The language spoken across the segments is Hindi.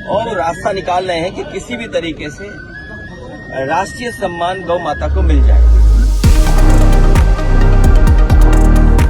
और रास्ता निकाल रहे हैं कि किसी भी तरीके से राष्ट्रीय सम्मान गौ माता को मिल जाए।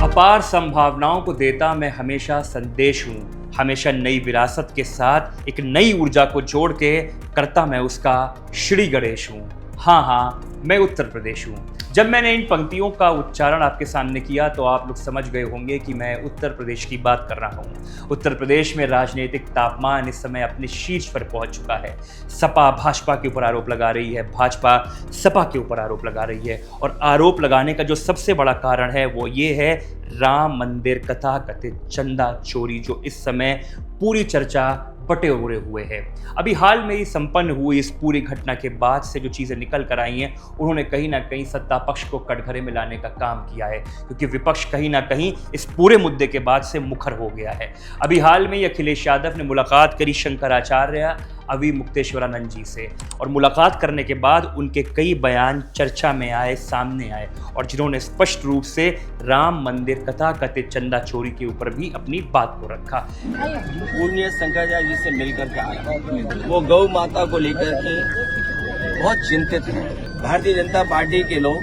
अपार संभावनाओं को देता मैं हमेशा संदेश हूँ, हमेशा नई विरासत के साथ एक नई ऊर्जा को जोड़ के करता मैं उसका श्री गणेश हूँ। हाँ, मैं उत्तर प्रदेश हूँ। जब मैंने इन पंक्तियों का उच्चारण आपके सामने किया तो आप लोग समझ गए होंगे कि मैं उत्तर प्रदेश की बात कर रहा हूँ। उत्तर प्रदेश में राजनीतिक तापमान इस समय अपने शीर्ष पर पहुंच चुका है। सपा भाजपा के ऊपर आरोप लगा रही है, भाजपा सपा के ऊपर आरोप लगा रही है, और आरोप लगाने का जो सबसे बड़ा कारण है वो ये है राम मंदिर कथाकथित चंदा चोरी, जो इस समय पूरी चर्चा बटोरे हुए है। अभी हाल में ही संपन्न हुई इस पूरी घटना के बाद से जो चीज़ें निकल कर आई हैं, उन्होंने कहीं ना कहीं सत्ता पक्ष को कटघरे में लाने का काम किया है, क्योंकि विपक्ष कहीं ना कहीं इस पूरे मुद्दे के बाद से मुखर हो गया है। अभी हाल में ही अखिलेश यादव ने मुलाकात करी शंकराचार्य अभी मुक्तेश्वरानंद जी से, और मुलाकात करने के बाद उनके कई बयान चर्चा में आए, सामने आए, और जिन्होंने स्पष्ट रूप से राम मंदिर कथाकथित चंदा चोरी के ऊपर भी अपनी बात को रखा। पूर्णिया शंकराचार्य जी से मिलकर के आया, वो गौ माता को लेकर के बहुत चिंतित हैं। भारतीय जनता पार्टी के लोग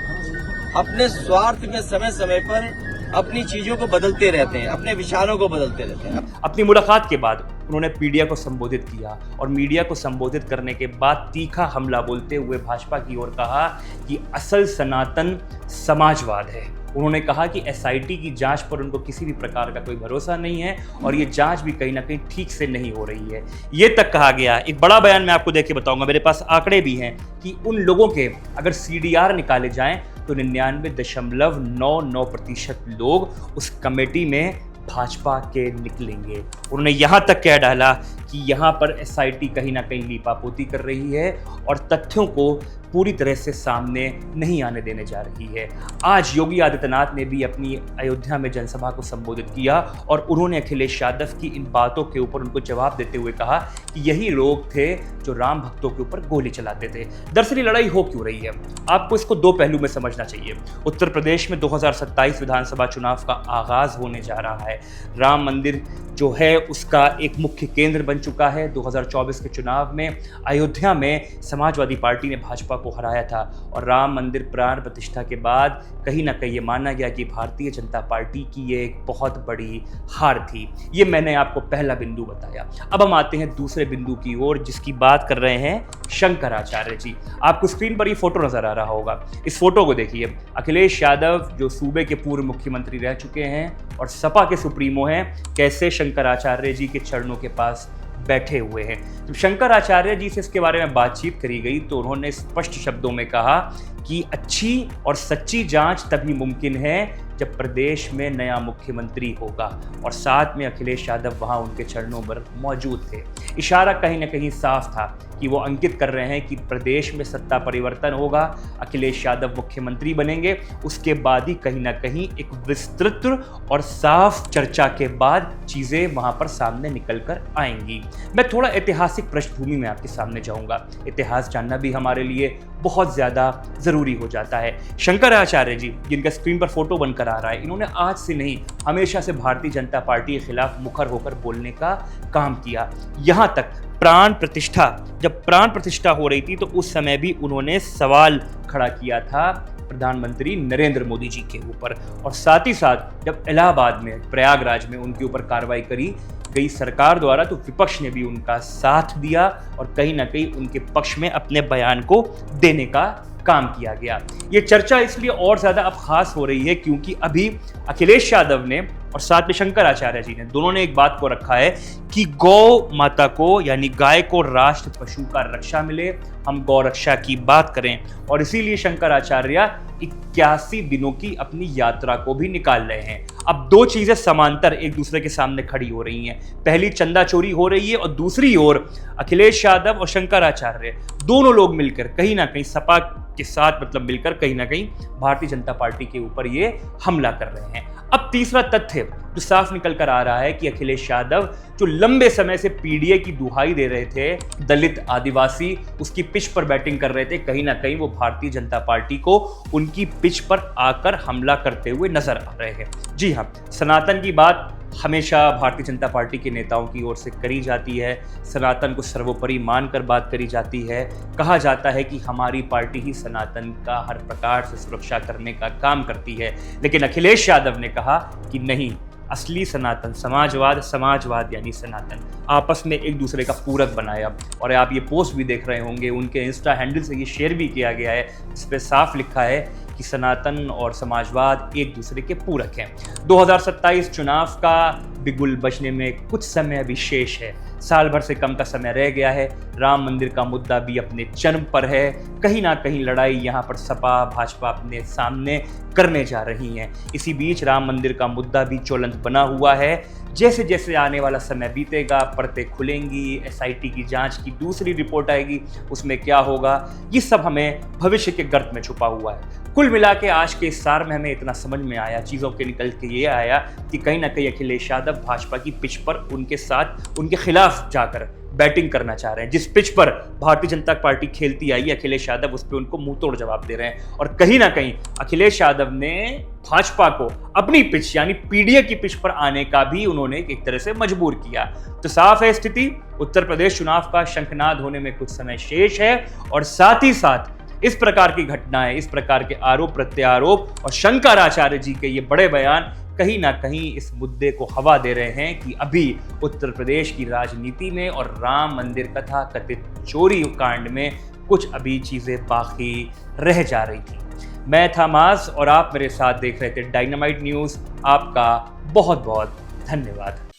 अपने स्वार्थ में समय समय पर अपनी चीजों को बदलते रहते हैं, अपने विचारों को बदलते रहते हैं। अपनी मुलाकात के बाद उन्होंने मीडिया को संबोधित किया, और मीडिया को संबोधित करने के बाद तीखा हमला बोलते हुए भाजपा की ओर कहा कि असल सनातन समाजवाद है। उन्होंने कहा कि एसआईटी की जांच पर उनको किसी भी प्रकार का कोई भरोसा नहीं है, और ये जांच भी कहीं ना कहीं ठीक से नहीं हो रही है, ये तक कहा गया। एक बड़ा बयान मैं आपको देख के बताऊंगा, मेरे पास आंकड़े भी हैं कि उन लोगों के अगर सीडीआर निकाले जाएं तो 99.99% लोग उस कमेटी में भाजपा के निकलेंगे। उन्होंने यहाँ तक कह डाला कि यहाँ पर एसआईटी कहीं ना कहीं लीपापोती कर रही है और तथ्यों को पूरी तरह से सामने नहीं आने देने जा रही है। आज योगी आदित्यनाथ ने भी अपनी अयोध्या में जनसभा को संबोधित किया, और उन्होंने अखिलेश यादव की इन बातों के ऊपर उनको जवाब देते हुए कहा कि यही लोग थे जो राम भक्तों के ऊपर गोली चलाते थे। दरअसल ये लड़ाई हो क्यों रही है, आपको इसको दो पहलू में समझना चाहिए। उत्तर प्रदेश में 2027 विधानसभा चुनाव का आगाज होने जा रहा है। राम मंदिर जो है उसका एक मुख्य केंद्र बन चुका है। 2024 के चुनाव में अयोध्या में समाजवादी पार्टी ने भाजपा को हराया था, और राम मंदिर प्राण प्रतिष्ठा के बाद कहीं ना कहीं ये माना गया कि भारतीय जनता पार्टी की ये एक बहुत बड़ी हार थी। ये मैंने आपको पहला बिंदु बताया। अब हम आते हैं दूसरे बिंदु की ओर, जिसकी बात कर रहे हैं शंकराचार्य जी। आपको स्क्रीन पर ये फोटो नजर आ रहा होगा, इस फोटो को देखिए। अखिलेश यादव जो सूबे के पूर्व मुख्यमंत्री रह चुके हैं और सपा के सुप्रीमो हैं, कैसे शंकराचार्य जी के चरणों के पास बैठे हुए हैं। जब शंकराचार्य जी से इसके बारे में बातचीत करी गई तो उन्होंने स्पष्ट शब्दों में कहा कि अच्छी और सच्ची जांच तभी मुमकिन है जब प्रदेश में नया मुख्यमंत्री होगा, और साथ में अखिलेश यादव वहां उनके चरणों पर मौजूद थे। इशारा कहीं ना कहीं साफ था कि वो अंकित कर रहे हैं कि प्रदेश में सत्ता परिवर्तन होगा, अखिलेश यादव मुख्यमंत्री बनेंगे, उसके बाद ही कहीं ना कहीं एक विस्तृत और साफ चर्चा के बाद चीज़ें वहां पर सामने निकल कर आएंगी। मैं थोड़ा ऐतिहासिक पृष्ठभूमि में आपके सामने जाऊंगा, इतिहास जानना भी हमारे लिए बहुत ज़्यादा ज़रूरी हो जाता है। शंकराचार्य जी, जिनका स्क्रीन पर फोटो बनकर आ रहा है, इन्होंने आज से नहीं, हमेशा से भारतीय जनता पार्टी के खिलाफ मुखर होकर बोलने का काम किया। यहाँ तक प्राण प्रतिष्ठा, जब प्राण प्रतिष्ठा हो रही थी तो उस समय भी उन्होंने सवाल खड़ा किया था प्रधानमंत्री नरेंद्र मोदी जी के ऊपर, और साथ ही साथ जब इलाहाबाद में, प्रयागराज में उनके ऊपर कार्रवाई करी गई सरकार द्वारा, तो विपक्ष ने भी उनका साथ दिया और कहीं ना कहीं उनके पक्ष में अपने बयान को देने का काम किया गया। ये चर्चा इसलिए और ज्यादा अब खास हो रही है क्योंकि अभी अखिलेश यादव ने और साथ में शंकराचार्य जी ने, दोनों ने एक बात को रखा है कि गौ माता को यानी गाय को राष्ट्र पशु का रक्षा मिले, हम गौ रक्षा की बात करें, और इसीलिए शंकराचार्य 81 दिनों की अपनी यात्रा को भी निकाल रहे हैं। अब दो चीजें समांतर एक दूसरे के सामने खड़ी हो रही हैं। पहली चंदा चोरी हो रही है और दूसरी ओर अखिलेश यादव और शंकराचार्य दोनों लोग मिलकर कहीं ना कहीं सपा के साथ मतलब मिलकर कहीं ना कहीं भारतीय जनता पार्टी के ऊपर ये हमला कर रहे हैं। अब तीसरा तथ्य जो साफ निकल कर आ रहा है कि अखिलेश यादव जो लंबे समय से पीडीए की दुहाई दे रहे थे, दलित आदिवासी उसकी पिच पर बैटिंग कर रहे थे, कहीं ना कहीं वो भारतीय जनता पार्टी को उनकी पिच पर आकर हमला करते हुए नजर आ रहे हैं। जी हाँ, सनातन की बात हमेशा भारतीय जनता पार्टी के नेताओं की ओर से करी जाती है। सनातन को सर्वोपरि मानकर बात करी जाती है। कहा जाता है कि हमारी पार्टी ही सनातन का हर प्रकार से सुरक्षा करने का काम करती है। लेकिन अखिलेश यादव ने कहा कि नहीं, असली सनातन समाजवाद, समाजवाद यानी सनातन आपस में एक दूसरे का पूरक बनाया। और आप ये पोस्ट भी देख रहे होंगे, उनके इंस्टा हैंडल से ये शेयर भी किया गया है, जिस पे साफ लिखा है कि सनातन और समाजवाद एक दूसरे के पूरक हैं। 2027 चुनाव का बिगुल बजने में कुछ समय अभी शेष है। साल भर से कम का समय रह गया है। राम मंदिर का मुद्दा भी अपने चरम पर है। कहीं ना कहीं लड़ाई यहाँ पर सपा भाजपा अपने सामने करने जा रही हैं। इसी बीच राम मंदिर का मुद्दा भी ज्वलंत बना हुआ है। जैसे जैसे आने वाला समय बीतेगा, परतें खुलेंगी, एसआईटी की जांच की दूसरी रिपोर्ट आएगी, उसमें क्या होगा, ये सब हमें भविष्य के गर्त में छुपा हुआ है। कुल मिला के आज के इस सार में हमें इतना समझ में आया, चीज़ों के निकल के ये आया कि कहीं ना कहीं अखिलेश यादव भाजपा की पिच पर उनके साथ, उनके खिलाफ जाकर बैटिंग करना चाह रहे हैं। जिस पिच पर भारतीय जनता पार्टी खेलती आई, अखिलेश यादव उस पर उनको मुंह तोड़ जवाब दे रहे हैं। और कहीं ना कहीं अखिलेश यादव ने भाजपा को अपनी पिच यानी पीडीए की पिच पर आने का भी उन्होंने एक तरह से मजबूर किया। तो साफ है स्थिति, उत्तर प्रदेश चुनाव का शंखनाद होने में कुछ समय शेष है। और साथ ही साथ इस प्रकार की घटनाएं, इस प्रकार के आरोप प्रत्यारोप और शंकराचार्य जी के ये बड़े बयान कहीं ना कहीं इस मुद्दे को हवा दे रहे हैं कि अभी उत्तर प्रदेश की राजनीति में और राम मंदिर कथा कथित चोरी कांड में कुछ अभी चीजें बाकी रह जा रही थी। मैं था माज और आप मेरे साथ देख रहे थे डायनामाइट न्यूज़। आपका बहुत बहुत धन्यवाद।